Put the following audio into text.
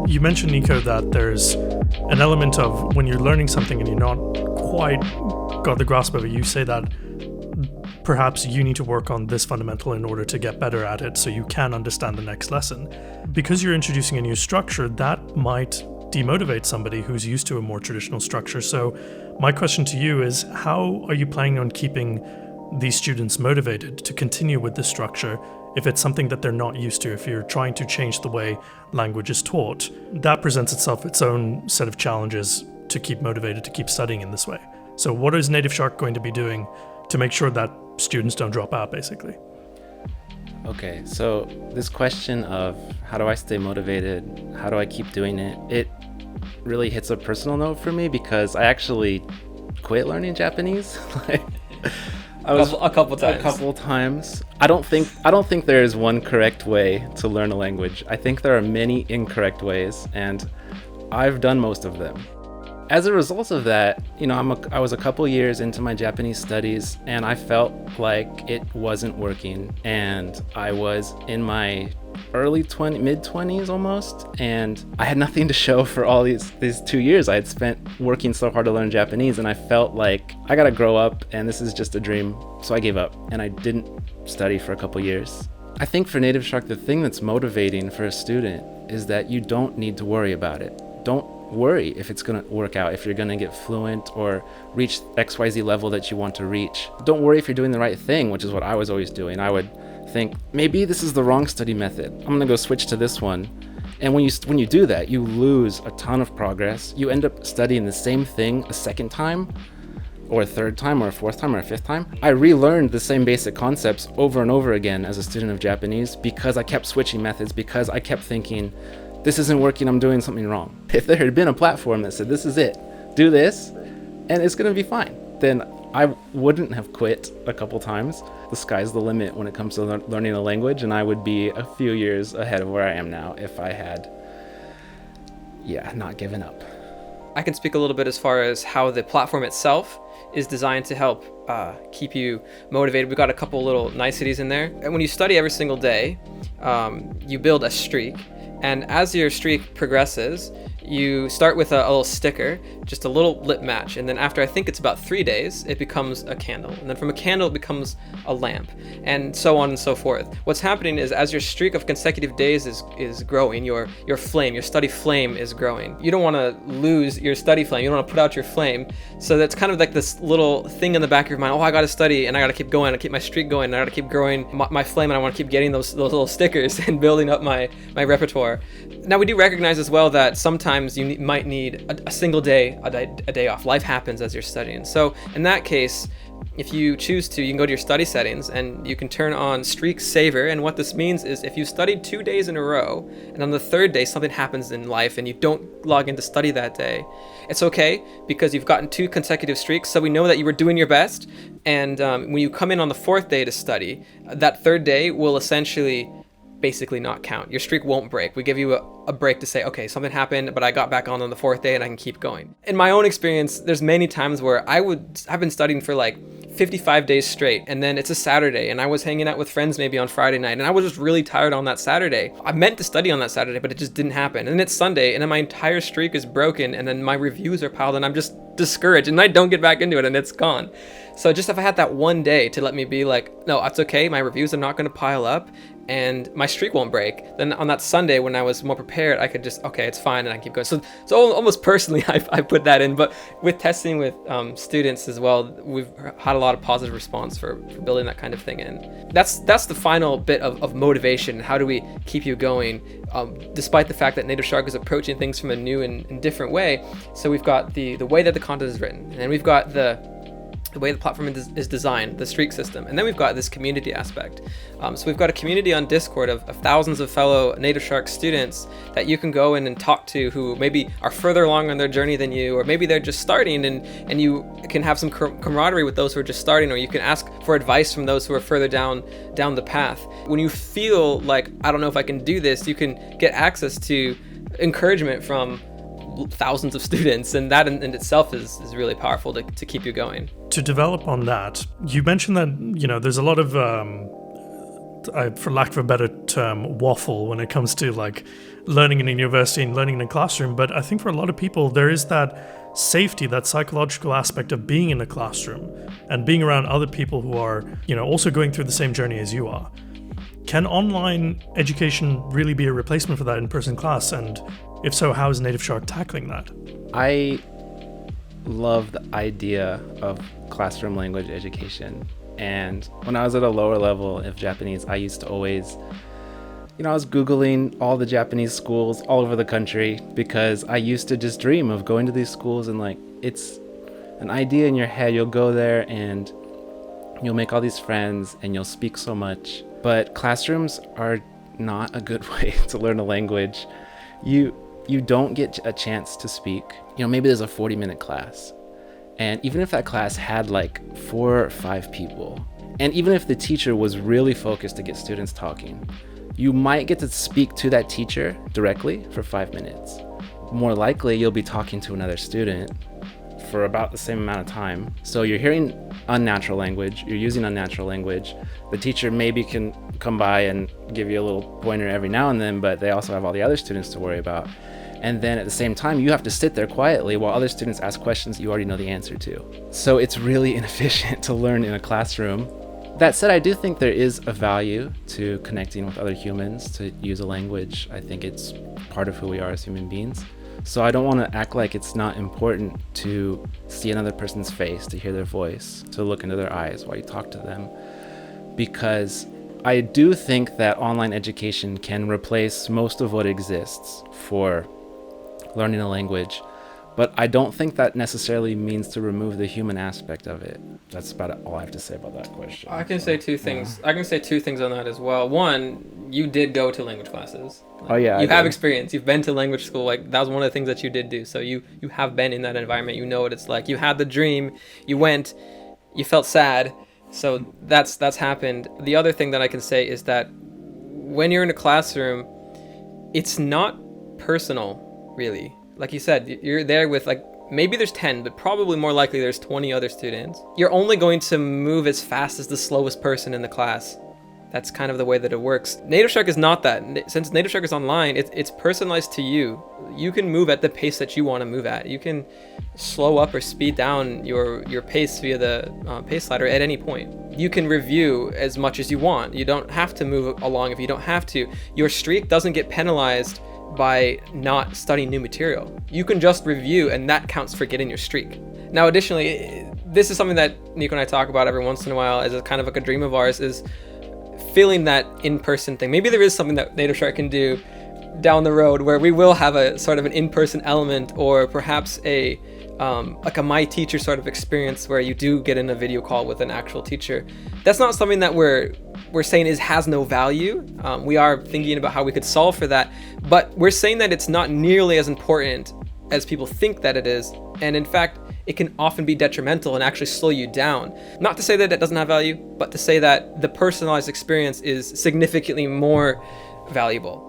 You mentioned, Nico, that there's an element of when you're learning something and you're not quite got the grasp of it, you say that perhaps you need to work on this fundamental in order to get better at it so you can understand the next lesson. Because you're introducing a new structure, that might demotivate somebody who's used to a more traditional structure. So my question to you is, how are you planning on keeping these students motivated to continue with this structure if it's something that they're not used to? If you're trying to change the way language is taught, that presents itself its own set of challenges to keep motivated to keep studying in this way. So what is NativShark going to be doing to make sure that students don't drop out, basically? Okay, so this question of how do I stay motivated, how do I keep doing it, it really hits a personal note for me because I actually quit learning Japanese. A couple times. I don't think there is one correct way to learn a language. I think there are many incorrect ways, and I've done most of them. As a result of that, I was a couple years into my Japanese studies, and I felt like it wasn't working. And I was in my mid-20s almost, and I had nothing to show for all these 2 years I had spent working so hard to learn Japanese, and I felt like I gotta grow up and this is just a dream. So I gave up and I didn't study for a couple years. I think for NativShark, the thing that's motivating for a student is that you don't need to worry about it. Don't worry if it's going to work out, if you're going to get fluent or reach XYZ level that you want to reach. Don't worry if you're doing the right thing, which is what I was always doing. I would think, maybe this is the wrong study method. I'm going to go switch to this one. And when you do that, you lose a ton of progress. You end up studying the same thing a second time, or a third time, or a fourth time, or a fifth time. I relearned the same basic concepts over and over again as a student of Japanese because I kept switching methods, because I kept thinking, this isn't working, I'm doing something wrong. If there had been a platform that said, this is it, do this, and it's gonna be fine, then I wouldn't have quit a couple times. The sky's the limit when it comes to learning a language, and I would be a few years ahead of where I am now if I had, not given up. I can speak a little bit as far as how the platform itself is designed to help keep you motivated. We've got a couple little niceties in there. And when you study every single day, you build a streak. And as your streak progresses, you start with a little sticker, just a little lip match. And then after, I think it's about 3 days, it becomes a candle. And then from a candle, it becomes a lamp, and so on and so forth. What's happening is as your streak of consecutive days is growing, your flame, your study flame is growing. You don't want to lose your study flame. You don't want to put out your flame. So that's kind of like this little thing in the back of your mind. Oh, I got to study, and I got to keep going. I keep my streak going. And I got to keep growing my flame, and I want to keep getting those little stickers and building up my repertoire. Now, we do recognize as well that sometimes you might need a single day, a day off. Life happens as you're studying. So in that case, if you choose to, you can go to your study settings and you can turn on Streak Saver. And what this means is if you studied 2 days in a row and on the third day something happens in life and you don't log in to study that day, it's okay because you've gotten 2 consecutive streaks. So we know that you were doing your best. And when you come in on the 4th day to study, that 3rd day will essentially basically not count. Your streak won't break. We give you a break to say, okay, something happened, but I got back on the 4th day and I can keep going. In my own experience, there's many times where I've been studying for like 55 days straight, and then it's a Saturday and I was hanging out with friends maybe on Friday night and I was just really tired on that Saturday. I meant to study on that Saturday, but it just didn't happen. And then it's Sunday and then my entire streak is broken and then my reviews are piled and I'm just discouraged and I don't get back into it and it's gone. So just if I had that one day to let me be like, no, that's okay, my reviews are not going to pile up and my streak won't break, then on that Sunday when I was more prepared, I could just, okay, it's fine, and I can keep going. So almost personally, I put that in. But with testing with students as well, we've had a lot of positive response for building that kind of thing in. That's the final bit of motivation. How do we keep you going, despite the fact that NativShark is approaching things from a new and different way? So we've got the way that the content is written, and then we've got the way the platform is designed, the streak system. And then we've got this community aspect. So we've got a community on Discord of thousands of fellow NativShark students that you can go in and talk to who maybe are further along on their journey than you, or maybe they're just starting and you can have some camaraderie with those who are just starting, or you can ask for advice from those who are further down the path. When you feel like, I don't know if I can do this, you can get access to encouragement from thousands of students, and that in itself is really powerful to keep you going. To develop on that, you mentioned that there's a lot of for lack of a better term, waffle when it comes to like learning in a university and learning in a classroom. But I think for a lot of people, there is that safety, that psychological aspect of being in a classroom and being around other people who are, also going through the same journey as you are. Can online education really be a replacement for that in-person class? And if so, how is NativShark tackling that? I love the idea of classroom language education. And when I was at a lower level of Japanese, I used to always, I was Googling all the Japanese schools all over the country because I used to just dream of going to these schools, and like, it's an idea in your head. You'll go there and you'll make all these friends and you'll speak so much. But classrooms are not a good way to learn a language. You don't get a chance to speak. Maybe there's a 40-minute class. And even if that class had like 4 or 5 people, and even if the teacher was really focused to get students talking, you might get to speak to that teacher directly for 5 minutes. More likely, you'll be talking to another student for about the same amount of time. So you're hearing unnatural language, you're using unnatural language. The teacher maybe can come by and give you a little pointer every now and then, but they also have all the other students to worry about. And then at the same time, you have to sit there quietly while other students ask questions you already know the answer to. So it's really inefficient to learn in a classroom. That said, I do think there is a value to connecting with other humans, to use a language. I think it's part of who we are as human beings. So I don't want to act like it's not important to see another person's face, to hear their voice, to look into their eyes while you talk to them. Because I do think that online education can replace most of what exists for learning a language, but I don't think that necessarily means to remove the human aspect of it. That's about all I have to say about that question. I can say 2 things. I can say 2 things on that as well. One, you did go to language classes. Oh yeah, you have experience. You've been to language school. Like, that was one of the things that you did do. So you have been in that environment. You know what it's like. You had the dream. You went. You felt sad. So that's happened. The other thing that I can say is that when you're in a classroom, it's not personal, really. Like you said, you're there with like, maybe there's 10, but probably more likely there's 20 other students. You're only going to move as fast as the slowest person in the class. That's kind of the way that it works. NativShark is not that. Since NativShark is online, it's personalized to you. You can move at the pace that you want to move at. You can slow up or speed down your pace via the pace slider at any point. You can review as much as you want. You don't have to move along if you don't have to. Your streak doesn't get penalized by not studying new material. You can just review, and that counts for getting your streak. Now, additionally, this is something that Nico and I talk about every once in a while as a kind of like a dream of ours, is feeling that in-person thing. Maybe there is something that NativShark can do down the road where we will have a sort of an in-person element, or perhaps a like a my teacher sort of experience where you do get in a video call with an actual teacher. That's not something that we're saying has no value. We are thinking about how we could solve for that, but we're saying that it's not nearly as important as people think that it is. And in fact, it can often be detrimental and actually slow you down. Not to say that it doesn't have value, but to say that the personalized experience is significantly more valuable.